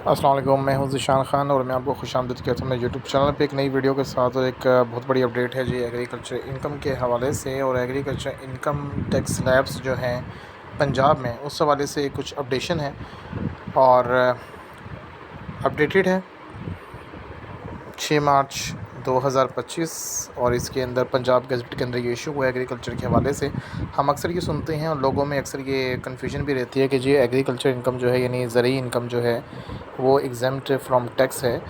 अस्सलाम वालेकुम, मैं हूं ज़ीशान ख़ान और मैं आपको खुशामदीद कहता हूं मेरे यूट्यूब चैनल पे एक नई वीडियो के साथ। और एक बहुत बड़ी अपडेट है जी एग्रीकल्चर इनकम के हवाले से। और एग्रीकल्चर इनकम टैक्स स्लैब्स जो हैं पंजाब में, उस हवाले से कुछ अपडेशन है और अपडेटेड है 6 मार्च 2025। और इसके अंदर पंजाब गज़ट के अंदर ये इशू हुआ एग्रीकल्चर के हवाले से। हम अक्सर ये सुनते हैं और लोगों में अक्सर ये कन्फ्यूजन भी रहती है कि जी एग्रीकल्चर इनकम जो है यानी ज़रूरी इनकम जो है वो एग्ज़म्प्ट फ्रॉम टैक्स है।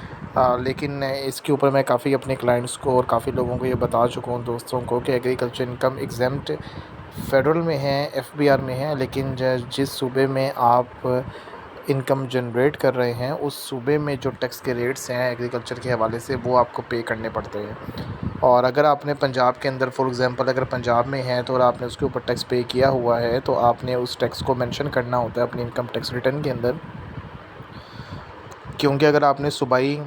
लेकिन इसके ऊपर मैं काफ़ी अपने क्लाइंट्स को और काफ़ी लोगों को ये बता चुका हूँ, दोस्तों को, कि एग्रीकल्चर इनकम एग्ज़म्प्ट फ़ेडरल में है, एफबीआर में है, लेकिन जिस सूबे में आप इनकम जनरेट कर रहे हैं उस सूबे में जो टैक्स के रेट्स हैं एग्रीकल्चर के हवाले से वो आपको पे करने पड़ते हैं। और अगर आपने पंजाब के अंदर फॉर एग्ज़ाम्पल अगर पंजाब में है तो और आपने उसके ऊपर टैक्स पे किया हुआ है तो आपने उस टैक्स को मेंशन करना होता है अपनी इनकम टैक्स रिटर्न के अंदर। क्योंकि अगर आपने सूबाई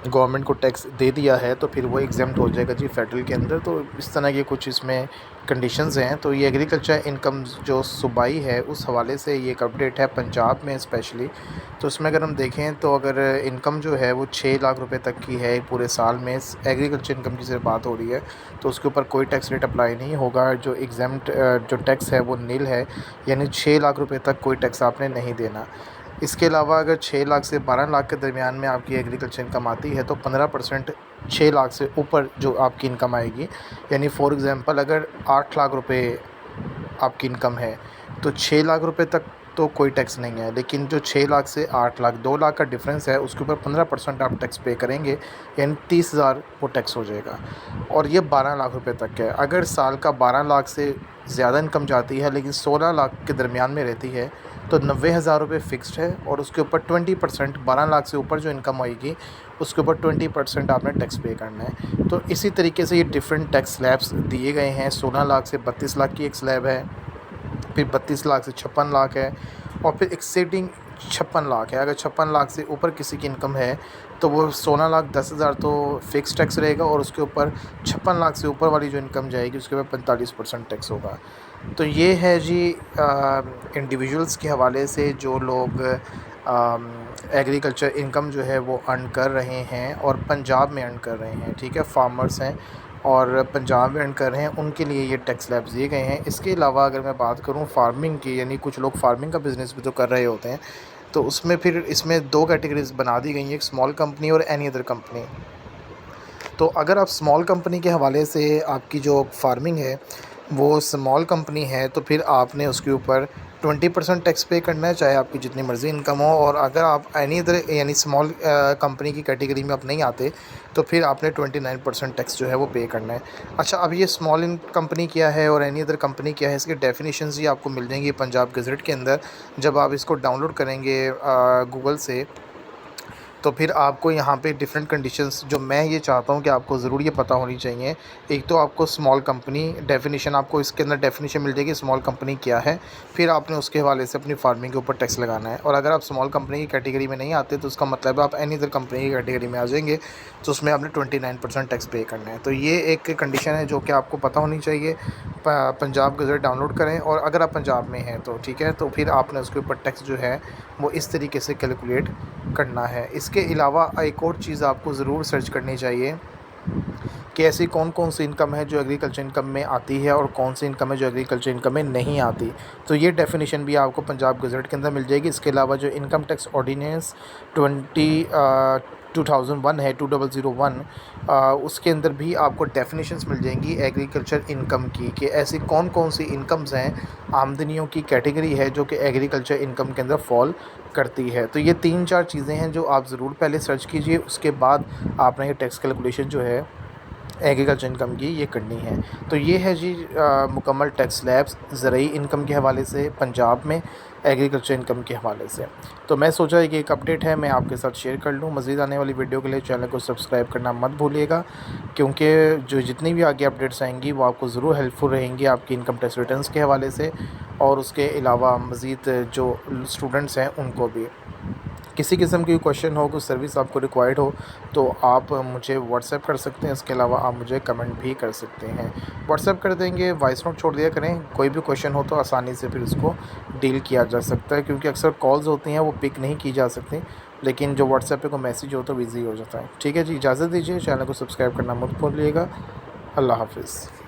गवर्नमेंट को टैक्स दे दिया है तो फिर वो एग्ज़म्प्ट हो जाएगा जी फेडरल के अंदर। तो इस तरह के कुछ इसमें कंडीशंस हैं। तो ये एग्रीकल्चर इनकम जो सूबाई है उस हवाले से ये एक अपडेट है पंजाब में स्पेशली। तो उसमें अगर हम देखें तो अगर इनकम जो है वो 6 लाख रुपए तक की है पूरे साल में, एग्रीकल्चर इनकम की सिर्फ बात हो रही है, तो उसके ऊपर कोई टैक्स रेट अप्लाई नहीं होगा। जो एग्ज़म्प्ट जो टैक्स है वो नील है, यानी 6 लाख रुपए तक कोई टैक्स आपने नहीं देना। इसके अलावा अगर 6 लाख से 12 लाख के दरमियान में आपकी एग्रीकल्चर इनकम आती है तो 15% 6 लाख से ऊपर जो आपकी इनकम आएगी, यानी फॉर एग्ज़ाम्पल अगर 8 लाख रुपए आपकी इनकम है तो 6 लाख रुपए तक तो कोई टैक्स नहीं है। लेकिन जो 6 लाख से 8 लाख 2 लाख का डिफरेंस है उसके ऊपर 15% आप टैक्स पे करेंगे, यानी 30,000 वो टैक्स हो जाएगा। और ये 12 लाख रुपए तक है। अगर साल का 12 लाख से ज़्यादा इनकम जाती है लेकिन 16 लाख के दरमियान में रहती है तो 90,000 रुपये फ़िक्स्ड है और उसके ऊपर 20% 12 लाख से ऊपर जो इनकम आएगी उसके ऊपर 20% आपने टैक्स पे करना है। तो इसी तरीके से ये डिफरेंट टैक्स स्लैब्स दिए गए हैं। 16 लाख से 32 लाख की एक स्लैब है, फिर 32 लाख से 56 लाख है, और फिर एक्सीडिंग 56 लाख है। अगर 56 लाख से ऊपर किसी की इनकम है तो वो 16 लाख 10,000 तो फ़िक्स टैक्स रहेगा और उसके ऊपर 56 लाख से ऊपर वाली जो इनकम जाएगी उसके ऊपर 45% टैक्स होगा। तो ये है जी इंडिविजुअल्स के हवाले से जो लोग एग्रीकल्चर इनकम जो है वो अर्न कर रहे हैं और पंजाब में अर्न कर रहे हैं, ठीक है, फार्मर्स हैं और पंजाब में अर्न कर रहे हैं, उनके लिए ये टैक्स स्लैब्स दिए गए हैं। इसके अलावा अगर मैं बात करूँ फार्मिंग की, यानी कुछ लोग फार्मिंग का बिज़नेस भी तो कर रहे होते हैं, तो उसमें फिर इसमें 2 कैटेगरीज़ बना दी गई हैं, एक स्मॉल कंपनी और एनी अदर कंपनी। तो अगर आप स्मॉल कंपनी के हवाले से आपकी जो फार्मिंग है वो स्मॉल कंपनी है तो फिर आपने उसके ऊपर 20% टैक्स पे करना है, चाहे आपकी जितनी मर्ज़ी इनकम हो। और अगर आप एनी अदर यानी स्मॉल कंपनी की कैटेगरी में आप नहीं आते तो फिर आपने 29% टैक्स जो है वो पे करना है। अच्छा, अब ये स्मॉल इन कंपनी क्या है और एनी अदर कंपनी क्या है, इसके डेफिनेशंस ही आपको मिल जाएंगी पंजाब गज़ट के अंदर। जब आप इसको डाउनलोड करेंगे गूगल से तो फिर आपको यहाँ पे डिफरेंट कंडीशंस जो मैं ये चाहता हूँ कि आपको ज़रूर ये पता होनी चाहिए। एक तो आपको स्मॉल कंपनी डेफिनेशन, आपको इसके अंदर डेफिनेशन मिल जाएगी स्मॉल कंपनी क्या है, फिर आपने उसके हवाले से अपनी फार्मिंग के ऊपर टैक्स लगाना है। और अगर आप स्मॉल कंपनी की कैटेगरी में नहीं आते तो उसका मतलब है आप एनी अदर कंपनी की कैटेगरी में आ जाएंगे, तो उसमें आपने 29% टैक्स पे करना है। तो ये एक कंडीशन है जो कि आपको पता होनी चाहिए। पंजाब गज़ट डाउनलोड करें और अगर आप पंजाब में हैं तो ठीक है, तो फिर आपने उसके ऊपर टैक्स जो है वो इस तरीके से कैलकुलेट करना है। इसके अलावा एक और चीज़ आपको ज़रूर सर्च करनी चाहिए कि ऐसी कौन कौन सी इनकम है जो एग्रीकल्चर इनकम में आती है और कौन सी इनकम है जो एग्रीकल्चर इनकम में नहीं आती। तो ये डेफिनेशन भी आपको पंजाब गज़ट के अंदर मिल जाएगी। इसके अलावा जो इनकम टैक्स ऑर्डिनेंस 2001 है 2001, उसके अंदर भी आपको डेफिनेशंस मिल जाएंगी एग्रीकल्चर इनकम की, कि ऐसी कौन कौन सी इनकम्स हैं, आमदनियों की कैटेगरी है जो कि एग्रीकल्चर इनकम के अंदर फॉल करती है। तो ये 3-4 चीज़ें हैं जो आप ज़रूर पहले सर्च कीजिए, उसके बाद आपने ये टैक्स कैलकुलेशन जो है एग्रीकल्चर इनकम की ये करनी है। तो ये है जी मुकम्मल टैक्स स्लैब्स ज़रूरी इनकम के हवाले से पंजाब में एग्रीकल्चर इनकम के हवाले से। तो मैं सोचा कि एक अपडेट है मैं आपके साथ शेयर कर लूँ। मज़ीद आने वाली वीडियो के लिए चैनल को सब्सक्राइब करना मत भूलिएगा, क्योंकि जो जितनी भी आगे अपडेट्स आएंगी वो आपको ज़रूर हेल्पफुल रहेंगी आपकी इनकम टैक्स रिटर्न्स के हवाले से और उसके अलावा मज़ीद जो स्टूडेंट्स हैं उनको भी। किसी किस्म की क्वेश्चन हो, कुछ सर्विस आपको रिक्वायर्ड हो तो आप मुझे व्हाट्सएप कर सकते हैं। इसके अलावा आप मुझे कमेंट भी कर सकते हैं। व्हाट्सएप कर देंगे, वॉइस नोट छोड़ दिया करें, कोई भी क्वेश्चन हो तो आसानी से फिर उसको डील किया जा सकता है, क्योंकि अक्सर कॉल्स होती हैं वो पिक नहीं की जा सकती, लेकिन जो व्हाट्सएप पे कोई मैसेज हो तो ईज़ी हो जाता है। ठीक है जी, इजाज़त दीजिए, चैनल को सब्सक्राइब करना मत भूलिएगा। अल्लाह हाफ़िज़।